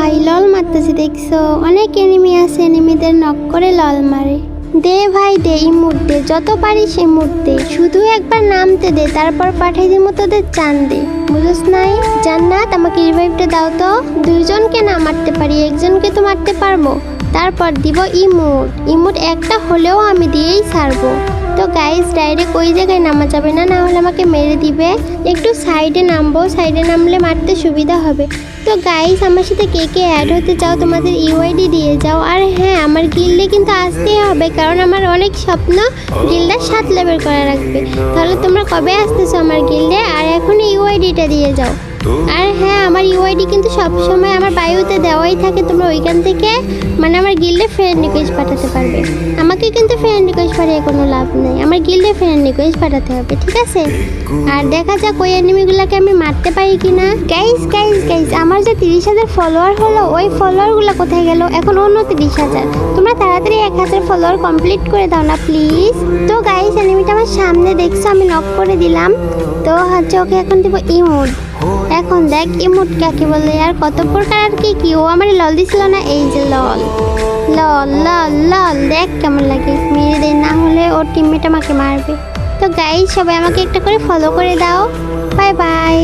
ভাই লল মারতেছে দেখছো, অনেক এনিমি আছে, এনিমিদের নক করে লল মারে। দে ভাই দে, ইমোট দে, যত পারিস ইমোট দে, শুধু একবার নামতে দে, তারপর পাঠাই দিব তোদের চান দে, বুঝছ নাই? জান্নাত আমাকে রিভাইভটা দাও তো, দুইজনকে না মারতে পারি, একজনকে তো মারতে পারবো। তারপর দিব ইমোট, ইমোট একটা হলেও আমি দিয়েই ছাড়বো। তো গাইস ডাইরেক্ট ওই জায়গায় নামা যাবে না, না হলে আমাকে মেরে দিবে। একটু সাইডে নামবো, সাইডে নামলে মারতে সুবিধা হবে। তো গাইস আমার সাথে কে কে অ্যাড হতে চাও তোমাদের ইউআইডি দিয়ে যাও। আর হ্যাঁ, আমার গিল্ডে কিন্তু আসতেই হবে, কারণ আমার অনেক স্বপ্ন গিল্ডটা 7 লেভেল করা রাখবে। তাহলে তোমরা কবে আসতেছো আমার গিল্ডে? আর এখন ইউআইডিটা দিয়ে যাও। আর হ্যাঁ, আমার ইউআইডি কিন্তু সবসময় আমার বায়োতে দেওয়াই থাকে, তোমরা ওইখান থেকে মানে আমার গিল্ডে ফ্রেন্ড রিকোয়েস্ট পাঠাতে পারবে। আমাকে কিন্তু ফ্রেন্ড রিকোয়েস্ট পাঠিয়ে কোনো লাভ নেই, আমার গিল্ডে ফ্রেন্ড রিকোয়েস্ট পাঠাতে হবে, ঠিক আছে? আর দেখা যাক ওই এনিমিগুলোকে আমি মারতে পারি কিনা। গাইস গাইস গাইস, আমার যে 30,000 ফলোয়ার হলো, ওই ফলোয়ারগুলো কোথায় গেল? এখন 29,000। তোমরা তাড়াতাড়ি 1,000 ফলোয়ার কমপ্লিট করে দাও না প্লিজ। তো গাইস এনিমিটা আমার সামনে দেখছো, আমি নক করে দিলাম। তো হচ্ছে ওকে এখন দিব ইমোট। এখন দেখ ইমোট কাকে বলে, আর কত প্রকার আর কি কি। ও আমার লল দিছিল না, এই যে লল লল লল লল, দেখ কেমন লাগে। মেরে দেয়, না হলে ওর টিমমেট আমাকে মারবে। তো গাইস সবাই আমাকে একটা করে ফলো করে দাও। Bye bye.